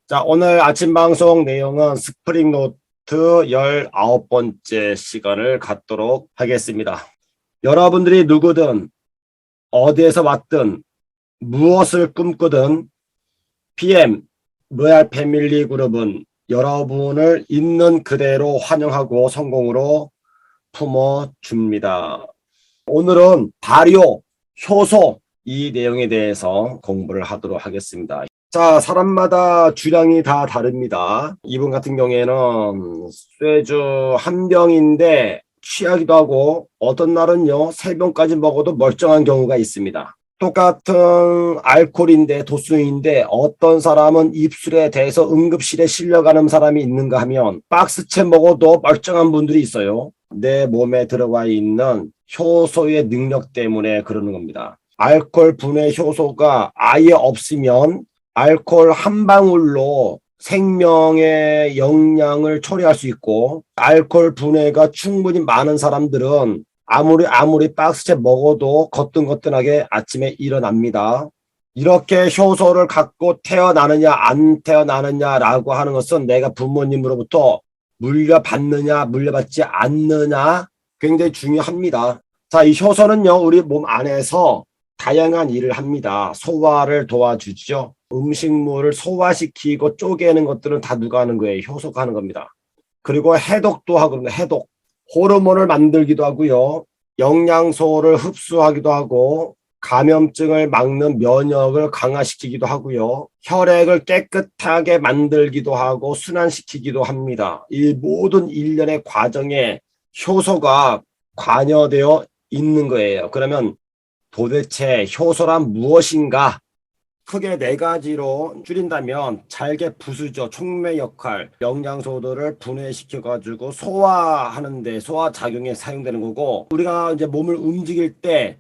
자, 오늘 아침 방송 내용은 스프링노트 19번째 시간을 갖도록 하겠습니다. 여러분들이 누구든 어디에서 왔든 무엇을 꿈꾸든 PM 로얄 패밀리 그룹은 여러분을 있는 그대로 환영하고 성공으로 품어줍니다. 오늘은 발효, 효소 이 내용에 대해서 공부를 하도록 하겠습니다. 자, 사람마다 주량이 다 다릅니다. 이분 같은 경우에는 쇠주 한 병인데 취하기도 하고 어떤 날은요 3병까지 먹어도 멀쩡한 경우가 있습니다. 똑같은 알코올인데 도수인데 어떤 사람은 입술에 대해서 응급실에 실려가는 사람이 있는가 하면 박스채 먹어도 멀쩡한 분들이 있어요. 내 몸에 들어가 있는 효소의 능력 때문에 그러는 겁니다. 알코올 분해 효소가 아예 없으면 알코올 한 방울로 생명의 영양을 초래할 수 있고, 알코올 분해가 충분히 많은 사람들은 아무리 박스채 먹어도 거뜬거뜬하게 아침에 일어납니다. 이렇게 효소를 갖고 태어나느냐 안 태어나느냐라고 하는 것은 내가 부모님으로부터 물려받느냐 물려받지 않느냐 굉장히 중요합니다. 자, 이 효소는요 우리 몸 안에서 다양한 일을 합니다. 소화를 도와주죠. 음식물을 소화시키고 쪼개는 것들은 다 누가 하는 거예요? 효소가 하는 겁니다. 그리고 해독도 하거든요. 해독. 호르몬을 만들기도 하고요. 영양소를 흡수하기도 하고 감염증을 막는 면역을 강화시키기도 하고요. 혈액을 깨끗하게 만들기도 하고 순환시키기도 합니다. 이 모든 일련의 과정에 효소가 관여되어 있는 거예요. 그러면 도대체 효소란 무엇인가? 크게 4가지로 줄인다면 잘게 부수죠. 촉매 역할, 영양소들을 분해시켜가지고 소화하는데 소화작용에 사용되는 거고, 우리가 이제 몸을 움직일 때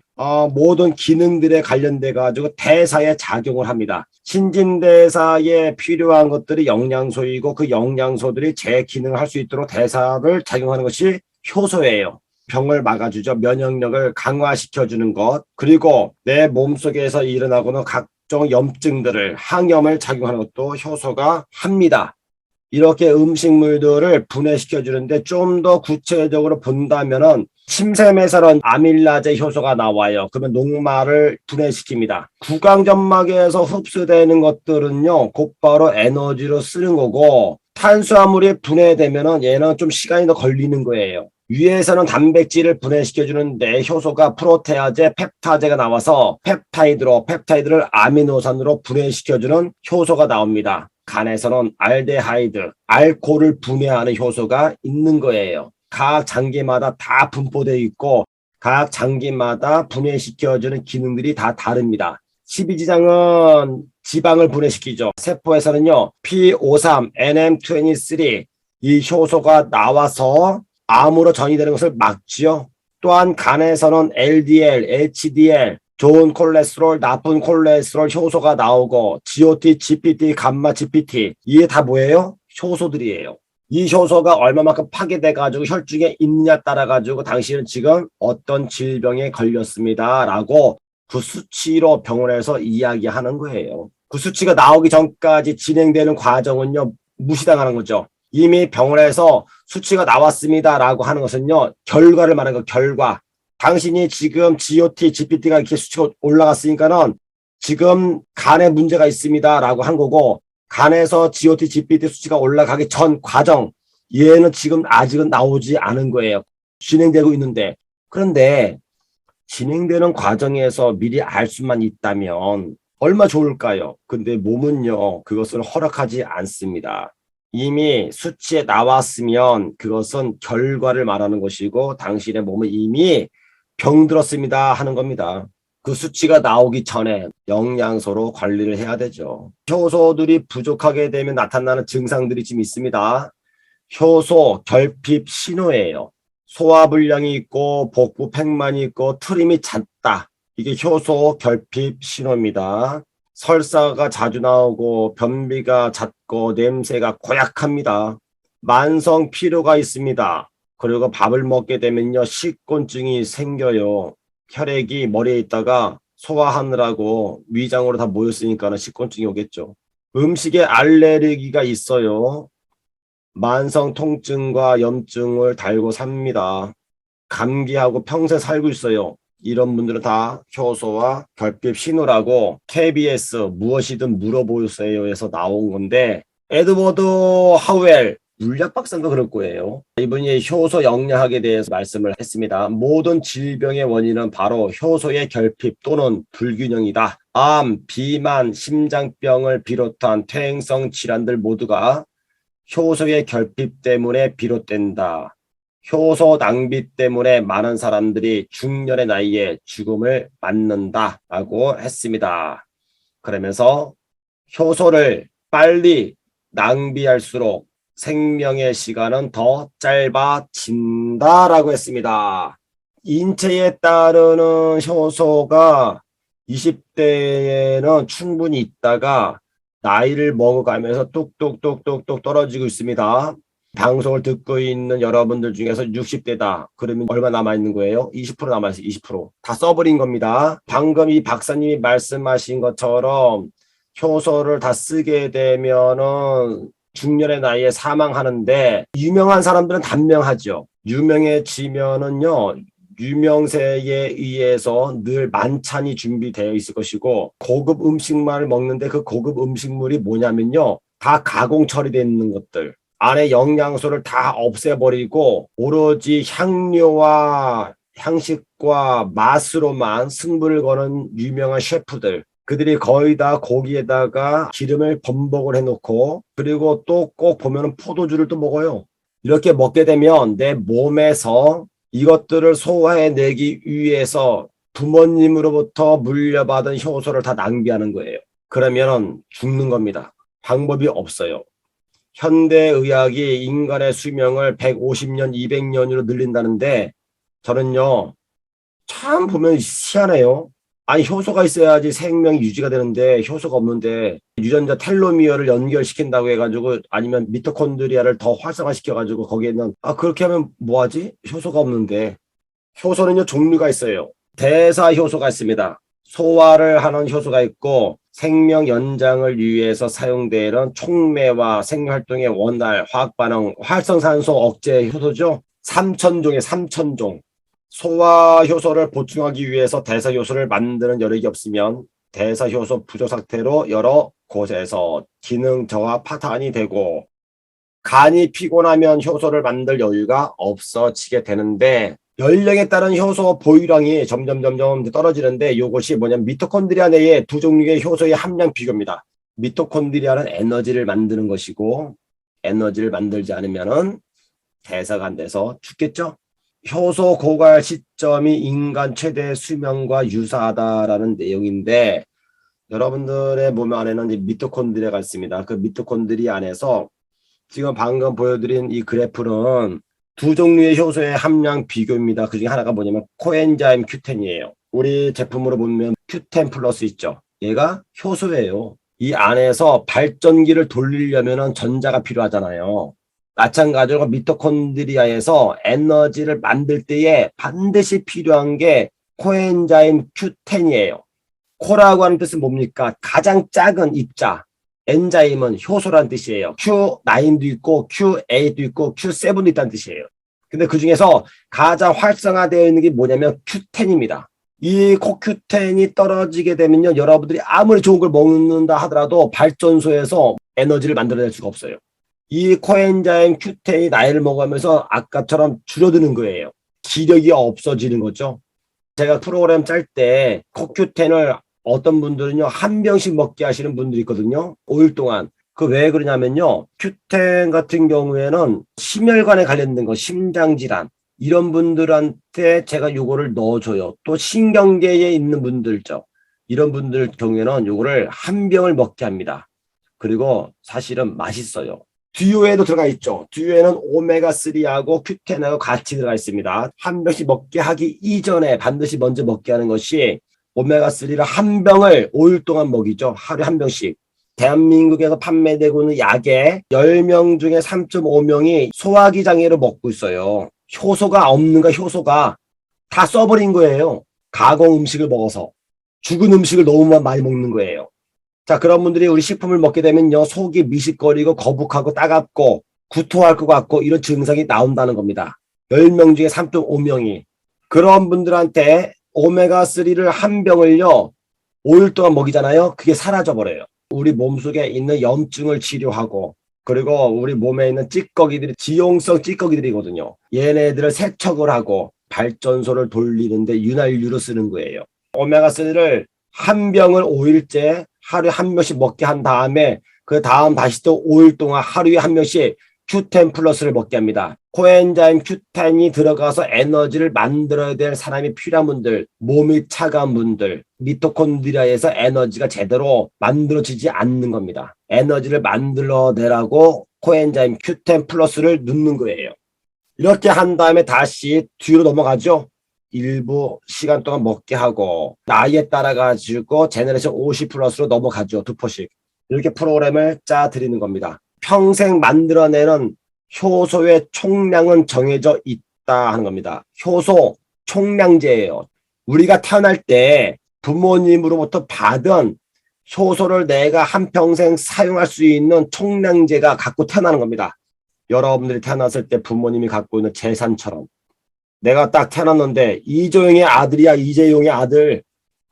모든 기능들에 관련돼 가지고 대사에 작용을 합니다. 신진대사에 필요한 것들이 영양소이고 그 영양소들이 제 기능을 할 수 있도록 대사를 작용하는 것이 효소예요. 병을 막아주죠. 면역력을 강화시켜주는 것, 그리고 내 몸속에서 일어나고는 각종 염증들을 항염을 작용하는 것도 효소가 합니다. 이렇게 음식물들을 분해시켜주는데 좀 더 구체적으로 본다면은 침샘에서는 아밀라제 효소가 나와요. 그러면 녹말을 분해시킵니다. 구강점막에서 흡수되는 것들은요 곧바로 에너지로 쓰는 거고, 탄수화물이 분해되면은 얘는 좀 시간이 더 걸리는 거예요. 위에서는 단백질을 분해시켜주는데 효소가 프로테아제, 펩타제가 나와서 펩타이드를 아미노산으로 분해시켜주는 효소가 나옵니다. 간에서는 알데하이드, 알코올을 분해하는 효소가 있는 거예요. 각 장기마다 다 분포되어 있고 각 장기마다 분해시켜주는 기능들이 다 다릅니다. 십이지장은 지방을 분해시키죠. 세포에서는요 P53, NM23 이 효소가 나와서 암으로 전이되는 것을 막지요. 또한 간에서는 LDL, HDL, 좋은 콜레스테롤, 나쁜 콜레스테롤 효소가 나오고 GOT, GPT, 감마 GPT 이게 다 뭐예요? 효소들이에요. 이 효소가 얼마만큼 파괴돼 가지고 혈중에 있느냐 따라 가지고 당신은 지금 어떤 질병에 걸렸습니다 라고 그 수치로 병원에서 이야기하는 거예요. 그 수치가 나오기 전까지 진행되는 과정은요 무시당하는 거죠. 이미 병원에서 수치가 나왔습니다 라고 하는 것은요 결과를 말하는 거, 결과. 당신이 지금 GOT, GPT가 이렇게 수치가 올라갔으니까는 지금 간에 문제가 있습니다 라고 한 거고, 간에서 GOT, GPT 수치가 올라가기 전 과정, 얘는 지금 아직은 나오지 않은 거예요. 진행되고 있는데. 그런데 진행되는 과정에서 미리 알 수만 있다면 얼마 좋을까요? 근데 몸은요 그것을 허락하지 않습니다. 이미 수치에 나왔으면 그것은 결과를 말하는 것이고 당신의 몸은 이미 병들었습니다 하는 겁니다. 그 수치가 나오기 전에 영양소로 관리를 해야 되죠. 효소들이 부족하게 되면 나타나는 증상들이 지금 있습니다. 효소 결핍 신호예요. 소화불량이 있고 복부 팽만이 있고 트림이 잦다. 이게 효소 결핍 신호입니다. 설사가 자주 나오고 변비가 잦고 냄새가 고약합니다. 만성 피로가 있습니다. 그리고 밥을 먹게 되면요 식곤증이 생겨요. 혈액이 머리에 있다가 소화하느라고 위장으로 다 모였으니까 식곤증이 오겠죠. 음식에 알레르기가 있어요. 만성 통증과 염증을 달고 삽니다. 감기하고 평생 살고 있어요. 이런 분들은 다 효소와 결핍 신호라고 KBS 무엇이든 물어보세요에서 나온 건데, 에드워드 하웰 물리학 박사인가 그럴 거예요. 이분이 효소 영양학에 대해서 말씀을 했습니다. 모든 질병의 원인은 바로 효소의 결핍 또는 불균형이다. 암, 비만, 심장병을 비롯한 퇴행성 질환들 모두가 효소의 결핍 때문에 비롯된다. 효소 낭비 때문에 많은 사람들이 중년의 나이에 죽음을 맞는다 라고 했습니다. 그러면서 효소를 빨리 낭비할수록 생명의 시간은 더 짧아진다 라고 했습니다. 인체에 따르는 효소가 20대에는 충분히 있다가 나이를 먹어가면서 뚝뚝뚝뚝뚝 떨어지고 있습니다. 방송을 듣고 있는 여러분들 중에서 60대다. 그러면 얼마 남아있는 거예요? 20% 남아있어요. 20%. 다 써버린 겁니다. 방금 이 박사님이 말씀하신 것처럼 효소를 다 쓰게 되면은 중년의 나이에 사망하는데, 유명한 사람들은 단명하죠. 유명해지면은요, 유명세에 의해서 늘 만찬이 준비되어 있을 것이고, 고급 음식만을 먹는데 그 고급 음식물이 뭐냐면요, 다 가공 처리되어 있는 것들, 안에 영양소를 다 없애버리고 오로지 향료와 향식과 맛으로만 승부를 거는 유명한 셰프들, 그들이 거의 다 고기에다가 기름을 범벅을 해놓고, 그리고 또 꼭 보면 포도주를 또 먹어요. 이렇게 먹게 되면 내 몸에서 이것들을 소화해내기 위해서 부모님으로부터 물려받은 효소를 다 낭비하는 거예요. 그러면 죽는 겁니다. 방법이 없어요. 현대의학이 인간의 수명을 150년, 200년으로 늘린다는데, 저는요, 참 보면 희한해요. 아니, 효소가 있어야지 생명이 유지가 되는데 효소가 없는데 유전자 텔로미어를 연결시킨다고 해가지고, 아니면 미토콘드리아를 더 활성화시켜가지고 거기에는, 그렇게 하면 뭐하지? 효소가 없는데. 효소는요, 종류가 있어요. 대사 효소가 있습니다. 소화를 하는 효소가 있고, 생명 연장을 위해서 사용되는 촉매와 생활활동의 원활, 화학반응, 활성산소 억제 효소죠. 3,000종의 3,000종. 소화 효소를 보충하기 위해서 대사 효소를 만드는 여력이 없으면 대사 효소 부족 상태로 여러 곳에서 기능 저하 파탄이 되고, 간이 피곤하면 효소를 만들 여유가 없어지게 되는데, 연령에 따른 효소 보유량이 점점 떨어지는데, 이것이 뭐냐면 미토콘드리아 내에 두 종류의 효소의 함량 비교입니다. 미토콘드리아는 에너지를 만드는 것이고, 에너지를 만들지 않으면 대사가 안 돼서 죽겠죠. 효소 고갈 시점이 인간 최대 수명과 유사하다라는 내용인데, 여러분들의 몸 안에는 이제 미토콘드리아가 있습니다. 그 미토콘드리아 안에서 지금 방금 보여드린 이 그래프는 두 종류의 효소의 함량 비교입니다. 그 중에 하나가 뭐냐면 코엔자임 Q10이에요. 우리 제품으로 보면 Q10 플러스 있죠. 얘가 효소예요. 이 안에서 발전기를 돌리려면 전자가 필요하잖아요. 마찬가지로 미토콘드리아에서 에너지를 만들 때에 반드시 필요한 게 코엔자임 Q10이에요. 코라고 하는 뜻은 뭡니까? 가장 작은 입자. 엔자임은 효소라는 뜻이에요. Q9도 있고 Q8도 있고 Q7도 있다는 뜻이에요. 근데 그 중에서 가장 활성화되어 있는 게 뭐냐면 Q10입니다. 이 CoQ10이 떨어지게 되면요, 여러분들이 아무리 좋은 걸 먹는다 하더라도 발전소에서 에너지를 만들어낼 수가 없어요. 이 코엔자임 Q10이 나이를 먹으면서 아까처럼 줄어드는 거예요. 기력이 없어지는 거죠. 제가 프로그램 짤 때 CoQ10을 어떤 분들은요, 한 병씩 먹게 하시는 분들이 있거든요. 5일 동안. 그 왜 그러냐면요, Q10 같은 경우에는 심혈관에 관련된 거, 심장질환, 이런 분들한테 제가 요거를 넣어줘요. 또 신경계에 있는 분들죠. 이런 분들 경우에는 요거를 한 병을 먹게 합니다. 그리고 사실은 맛있어요. 듀오에도 들어가 있죠. 듀오에는 오메가3하고 Q10하고 같이 들어가 있습니다. 한 병씩 먹게 하기 이전에 반드시 먼저 먹게 하는 것이, 오메가3를 한 병을 5일 동안 먹이죠. 하루에 한 병씩. 대한민국에서 판매되고 있는 약에 10명 중에 3.5명이 소화기 장애로 먹고 있어요. 효소가 없는 거, 효소가 다 써버린 거예요. 가공 음식을 먹어서. 죽은 음식을 너무 많이 먹는 거예요. 자, 그런 분들이 우리 식품을 먹게 되면요, 속이 미식거리고 거북하고 따갑고 구토할 것 같고 이런 증상이 나온다는 겁니다. 10명 중에 3.5명이. 그런 분들한테 오메가3를 한 병을요, 5일 동안 먹이잖아요. 그게 사라져버려요. 우리 몸속에 있는 염증을 치료하고, 그리고 우리 몸에 있는 찌꺼기들이 지용성 찌꺼기들이거든요. 얘네들을 세척을 하고 발전소를 돌리는데 윤활유로 쓰는 거예요. 오메가3를 한 병을 5일째 하루에 한 명씩 먹게 한 다음에 그 다음 다시 또 5일 동안 하루에 한 명씩 Q10 플러스를 먹게 합니다. 코엔자임 Q10이 들어가서 에너지를 만들어야 될 사람이 필요한 분들, 몸이 차가운 분들, 미토콘드리아에서 에너지가 제대로 만들어지지 않는 겁니다. 에너지를 만들어내라고 코엔자임 Q10 플러스를 넣는 거예요. 이렇게 한 다음에 다시 뒤로 넘어가죠. 일부 시간 동안 먹게 하고 나이에 따라 가지고 제너레이션 50 플러스로 넘어가죠. 2%씩. 이렇게 프로그램을 짜 드리는 겁니다. 평생 만들어내는 효소의 총량은 정해져 있다 하는 겁니다. 효소 총량제예요. 우리가 태어날 때 부모님으로부터 받은 효소를 내가 한평생 사용할 수 있는 총량제가 갖고 태어나는 겁니다. 여러분들이 태어났을 때 부모님이 갖고 있는 재산처럼 내가 딱 태어났는데 이조용의 아들이야, 이재용의 아들.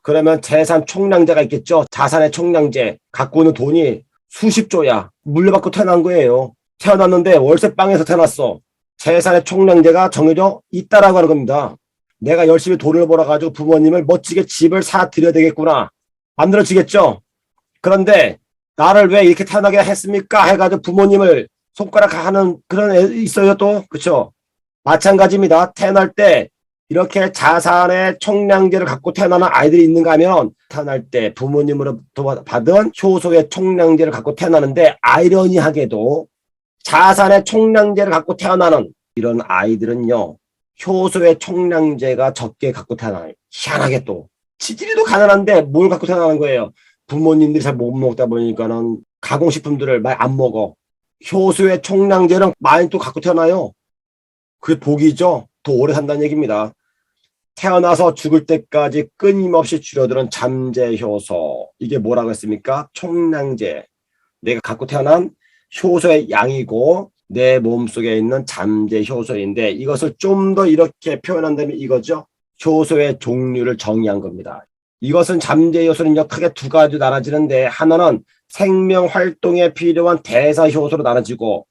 그러면 재산 총량제가 있겠죠. 자산의 총량제. 갖고 있는 돈이 수십조야. 물려받고 태어난 거예요. 태어났는데 월세방에서 태어났어. 재산의 총량제가 정해져 있다라고 하는 겁니다. 내가 열심히 돈을 벌어가지고 부모님을 멋지게 집을 사드려야 되겠구나. 만들어지겠죠. 그런데 나를 왜 이렇게 태어나게 했습니까? 해가지고 부모님을 손가락 하는 그런 애 있어요 또. 그렇죠. 마찬가지입니다. 태어날 때 이렇게 자산의 총량제를 갖고 태어나는 아이들이 있는가 하면 태어날 때 부모님으로부터 받은 효소의 총량제를 갖고 태어나는데 아이러니하게도 자산의 총량제를 갖고 태어나는 이런 아이들은요. 효소의 총량제가 적게 갖고 태어나요. 희한하게 또. 지질이도 가난한데 뭘 갖고 태어나는 거예요. 부모님들이 잘 못 먹다 보니까는 가공식품들을 많이 안 먹어. 효소의 총량제는 많이 또 갖고 태어나요. 그게 복이죠. 더 오래 산다는 얘기입니다. 태어나서 죽을 때까지 끊임없이 줄어드는 잠재 효소. 이게 뭐라고 했습니까? 총량제. 내가 갖고 태어난 효소의 양이고 내 몸속에 있는 잠재 효소인데 이것을 좀 더 이렇게 표현한다면 이거죠. 효소의 종류를 정의한 겁니다. 이것은 잠재 효소는요 크게 두 가지로 나눠지는데 하나는 생명 활동에 필요한 대사 효소로 나눠지고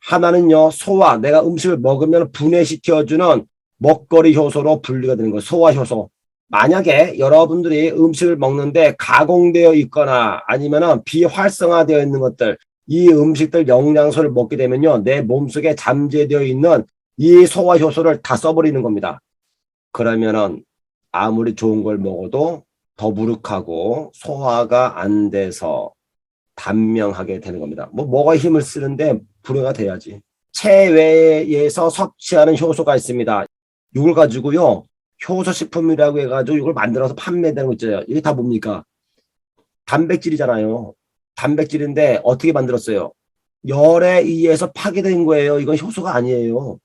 하나는요 소화, 내가 음식을 먹으면 분해시켜주는 먹거리 효소로 분류가 되는 거예요. 소화 효소. 만약에 여러분들이 음식을 먹는데 가공되어 있거나 아니면은 비활성화되어 있는 것들, 이 음식들 영양소를 먹게 되면요 내 몸속에 잠재되어 있는 이 소화 효소를 다 써버리는 겁니다. 그러면은 아무리 좋은 걸 먹어도 더부룩하고 소화가 안 돼서 단명하게 되는 겁니다. 뭐가 힘을 쓰는데 불효가 돼야지. 체외에서 섭취하는 효소가 있습니다. 이걸 가지고요 효소식품이라고 해가지고 이걸 만들어서 판매되는 거 있잖아요. 이게 다 뭡니까? 단백질이잖아요. 단백질인데 어떻게 만들었어요? 열에 의해서 파괴된 거예요. 이건 효소가 아니에요.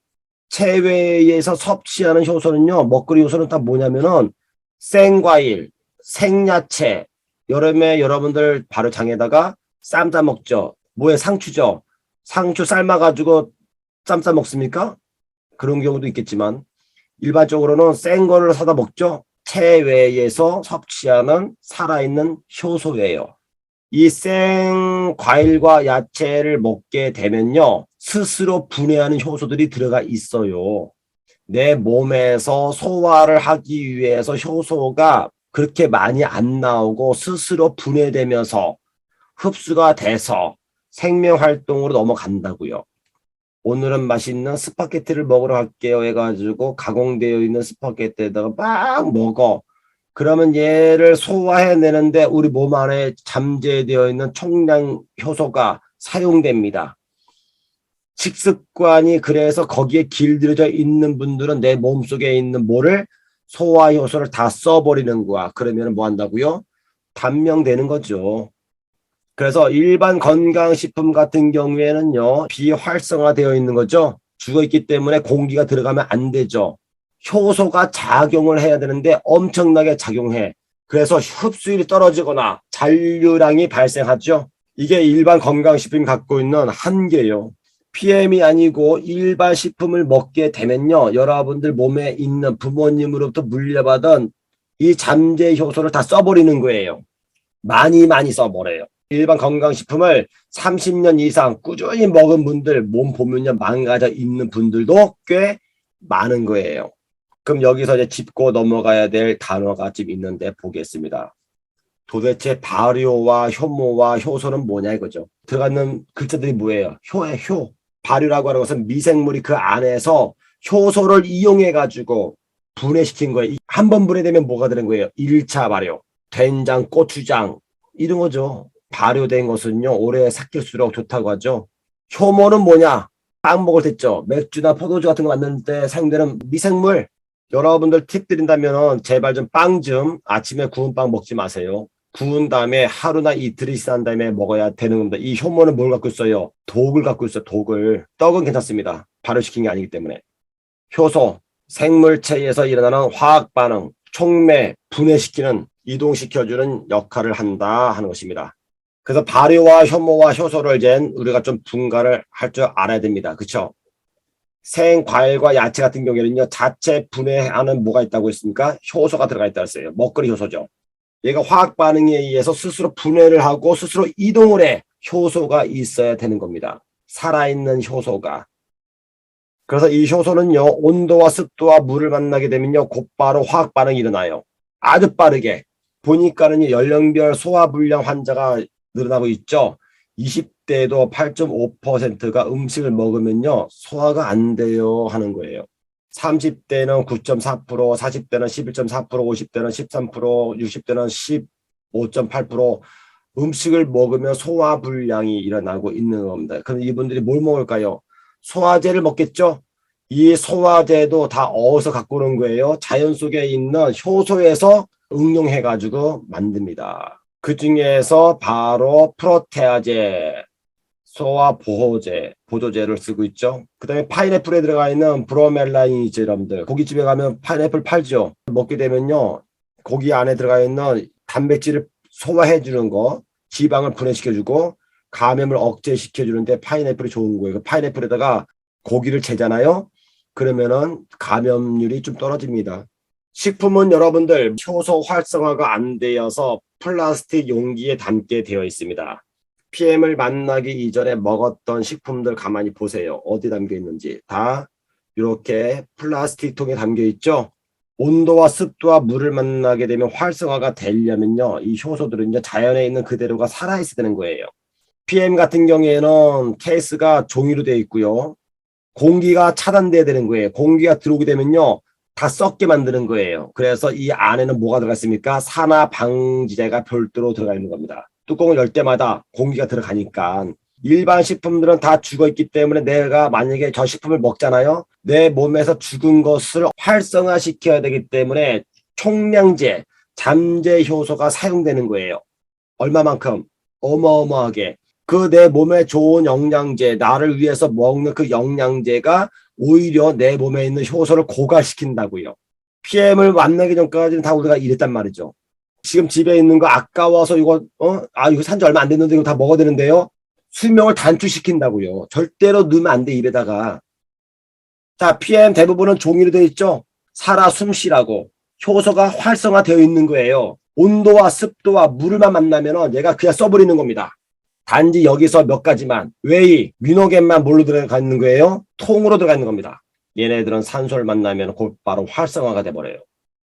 체외에서 섭취하는 효소는요 먹거리 효소는 다 뭐냐면은 생과일, 생야채, 여름에 여러분들 발효장에다가 쌈 싸 먹죠. 뭐에 상추죠. 상추 삶아가지고 쌈 싸 먹습니까? 그런 경우도 있겠지만 일반적으로는 생 거를 사다 먹죠. 체외에서 섭취하는 살아있는 효소예요. 이 생 과일과 야채를 먹게 되면요 스스로 분해하는 효소들이 들어가 있어요. 내 몸에서 소화를 하기 위해서 효소가 그렇게 많이 안 나오고 스스로 분해되면서 흡수가 돼서 생명활동으로 넘어간다고요. 오늘은 맛있는 스파게티를 먹으러 갈게요 해가지고 가공되어 있는 스파게티에다가 막 먹어. 그러면 얘를 소화해내는데 우리 몸 안에 잠재되어 있는 총량 효소가 사용됩니다. 식습관이 그래서 거기에 길들여져 있는 분들은 내 몸속에 있는 뭐를 소화 효소를 다 써버리는 거야. 그러면 뭐 한다고요? 단명되는 거죠. 그래서 일반 건강식품 같은 경우에는요 비활성화되어 있는 거죠. 죽어있기 때문에 공기가 들어가면 안 되죠. 효소가 작용을 해야 되는데 엄청나게 작용해. 그래서 흡수율이 떨어지거나 잔류량이 발생하죠. 이게 일반 건강식품이 갖고 있는 한계예요. PM이 아니고 일반 식품을 먹게 되면요, 여러분들 몸에 있는 부모님으로부터 물려받은 이 잠재 효소를 다 써버리는 거예요. 많이 써버려요. 일반 건강식품을 30년 이상 꾸준히 먹은 분들 몸 보면요, 망가져 있는 분들도 꽤 많은 거예요. 그럼 여기서 이제 짚고 넘어가야 될 단어가 좀 있는데 보겠습니다. 도대체 발효와 효모와 효소는 뭐냐 이거죠. 들어가는 글자들이 뭐예요? 효의 효. 발효라고 하는 것은 미생물이 그 안에서 효소를 이용해 가지고 분해시킨 거예요. 한 번 분해되면 뭐가 되는 거예요? 1차 발효. 된장, 고추장 이런 거죠. 발효된 것은요, 오래 삭힐수록 좋다고 하죠. 효모는 뭐냐? 빵 먹을 때 있죠. 맥주나 포도주 같은 거 만들 때 사용되는 미생물. 여러분들 팁 드린다면 제발 좀 빵 좀 아침에 구운 빵 먹지 마세요. 구운 다음에 하루나 이틀이 지난 다음에 먹어야 되는 겁니다. 이 효모는 뭘 갖고 있어요? 독을 갖고 있어요. 독을. 떡은 괜찮습니다. 발효시킨 게 아니기 때문에. 효소, 생물체에서 일어나는 화학 반응, 촉매, 분해시키는, 이동시켜주는 역할을 한다 하는 것입니다. 그래서 발효와 효모와 효소를 이제 우리가 좀 분가를 할 줄 알아야 됩니다. 그렇죠? 생과일과 야채 같은 경우에는요, 자체 분해하는 뭐가 있다고 했습니까? 효소가 들어가 있다고 했어요. 먹거리 효소죠. 얘가 화학 반응에 의해서 스스로 분해를 하고 스스로 이동을 해. 효소가 있어야 되는 겁니다. 살아있는 효소가. 그래서 이 효소는요, 온도와 습도와 물을 만나게 되면요, 곧바로 화학 반응이 일어나요. 아주 빠르게. 보니까는 연령별 소화불량 환자가 늘어나고 있죠. 20대도 8.5%가 음식을 먹으면요, 소화가 안 돼요 하는 거예요. 30대는 9.4%, 40대는 11.4%, 50대는 13%, 60대는 15.8% 음식을 먹으면 소화불량이 일어나고 있는 겁니다. 그럼 이분들이 뭘 먹을까요? 소화제를 먹겠죠? 이 소화제도 다 어디서 갖고 오는 거예요? 자연 속에 있는 효소에서 응용해가지고 만듭니다. 그 중에서 바로 프로테아제, 소화보호제, 보조제를 쓰고 있죠. 그 다음에 파인애플에 들어가 있는 브로멜라인이죠, 여러분들. 고깃집에 가면 파인애플 팔죠. 먹게 되면요, 고기 안에 들어가 있는 단백질을 소화해주는 거, 지방을 분해시켜주고 감염을 억제시켜주는데 파인애플이 좋은 거예요. 그 파인애플에다가 고기를 재잖아요. 그러면은 감염률이 좀 떨어집니다. 식품은 여러분들 효소 활성화가 안 되어서 플라스틱 용기에 담게 되어 있습니다. PM을 만나기 이전에 먹었던 식품들 가만히 보세요. 어디 담겨 있는지. 다 이렇게 플라스틱 통에 담겨 있죠. 온도와 습도와 물을 만나게 되면 활성화가 되려면요, 이 효소들은요, 자연에 있는 그대로가 살아있어야 되는 거예요. PM 같은 경우에는 케이스가 종이로 되어 있고요. 공기가 차단돼야 되는 거예요. 공기가 들어오게 되면요, 다 썩게 만드는 거예요. 그래서 이 안에는 뭐가 들어가 있습니까? 산화 방지제가 별도로 들어가 있는 겁니다. 뚜껑을 열 때마다 공기가 들어가니까. 일반 식품들은 다 죽어 있기 때문에 내가 만약에 저 식품을 먹잖아요. 내 몸에서 죽은 것을 활성화시켜야 되기 때문에 총량제, 잠재 효소가 사용되는 거예요. 얼마만큼? 어마어마하게. 그 내 몸에 좋은 영양제, 나를 위해서 먹는 그 영양제가 오히려 내 몸에 있는 효소를 고갈시킨다고요. PM을 만나기 전까지는 다 우리가 이랬단 말이죠. 지금 집에 있는 거 아까워서 이거 이거 산지 얼마 안 됐는데 이거 다 먹어야 되는데요. 수명을 단축시킨다고요. 절대로 넣으면 안 돼, 입에다가. 자, PM 대부분은 종이로 되어 있죠. 살아 숨쉬라고. 효소가 활성화되어 있는 거예요. 온도와 습도와 물만 만나면 얘가 그냥 써버리는 겁니다. 단지 여기서 몇 가지만, 웨이, 위노겐만 뭘로 들어가 있는 거예요? 통으로 들어가 있는 겁니다. 얘네들은 산소를 만나면 곧바로 활성화가 돼버려요.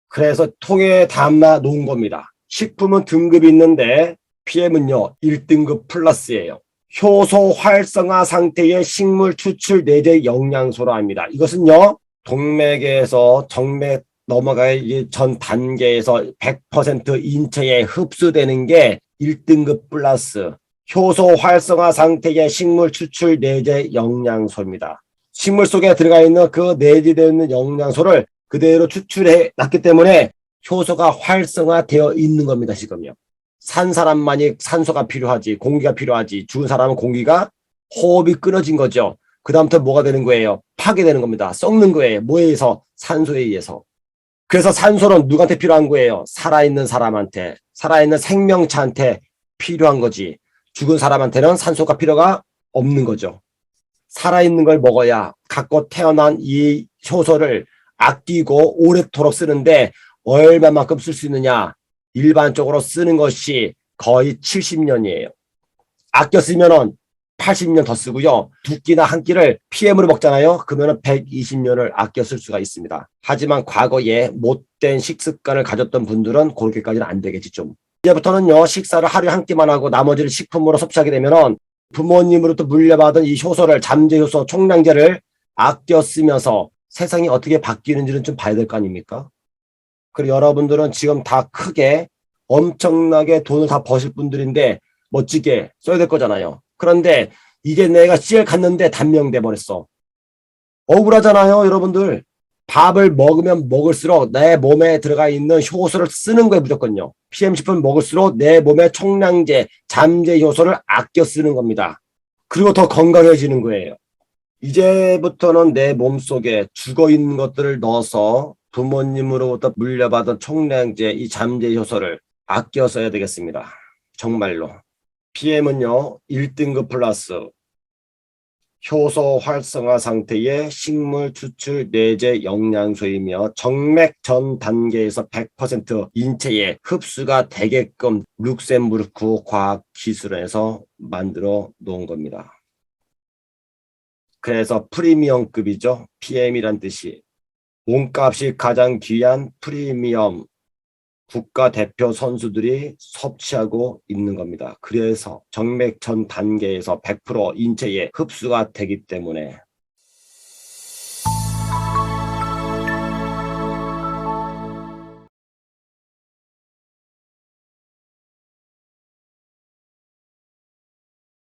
그래서 통에 담아 놓은 겁니다. 식품은 등급이 있는데 PM은요, 1등급 플러스예요. 효소 활성화 상태의 식물 추출 내재 영양소라 합니다. 이것은요, 동맥에서 정맥 넘어가기 전 단계에서 100% 인체에 흡수되는 게 1등급 플러스 효소 활성화 상태의 식물 추출 내재 영양소입니다. 식물 속에 들어가 있는 그 내재되어 있는 영양소를 그대로 추출해 놨기 때문에 효소가 활성화되어 있는 겁니다. 지금요. 산 사람만이 산소가 필요하지, 공기가 필요하지. 죽은 사람은 공기가 호흡이 끊어진 거죠. 그 다음부터 뭐가 되는 거예요? 파괴되는 겁니다. 썩는 거예요. 뭐에 의해서? 산소에 의해서. 그래서 산소는 누구한테 필요한 거예요? 살아있는 사람한테, 살아있는 생명체한테 필요한 거지. 죽은 사람한테는 산소가 필요가 없는 거죠. 살아있는 걸 먹어야 갖고 태어난 이 효소를 아끼고 오랫도록 쓰는데 얼마만큼 쓸 수 있느냐? 일반적으로 쓰는 것이 거의 70년이에요. 아껴 쓰면은 80년 더 쓰고요. 두 끼나 한 끼를 PM으로 먹잖아요. 그러면 120년을 아껴 쓸 수가 있습니다. 하지만 과거에 못된 식습관을 가졌던 분들은 그렇게까지는 안 되겠지 좀. 이제부터는요. 식사를 하루에 한 끼만 하고 나머지를 식품으로 섭취하게 되면은 부모님으로부터 물려받은 이 효소를 잠재효소 총량제를 아껴 쓰면서 세상이 어떻게 바뀌는지는 좀 봐야 될 거 아닙니까? 그리고 여러분들은 지금 다 크게 엄청나게 돈을 다 버실 분들인데 멋지게 써야 될 거잖아요. 그런데 이제 내가 씨를 갔는데 단명돼 버렸어. 억울하잖아요, 여러분들. 밥을 먹으면 먹을수록 내 몸에 들어가 있는 효소를 쓰는 거예요, 무조건요. PM10을 먹을수록 내 몸의 총량제, 잠재 효소를 아껴 쓰는 겁니다. 그리고 더 건강해지는 거예요. 이제부터는 내 몸속에 죽어 있는 것들을 넣어서 부모님으로부터 물려받은 총량제, 이 잠재 효소를 아껴 써야 되겠습니다. 정말로. PM은요, 1등급 플러스 효소 활성화 상태의 식물 추출 내재 영양소이며 정맥 전 단계에서 100% 인체에 흡수가 되게끔 룩셈부르크 과학 기술에서 만들어 놓은 겁니다. 그래서 프리미엄급이죠. PM이란 뜻이. 몸값이 가장 귀한 프리미엄 국가대표 선수들이 섭취하고 있는 겁니다. 그래서 정맥 전 단계에서 100% 인체에 흡수가 되기 때문에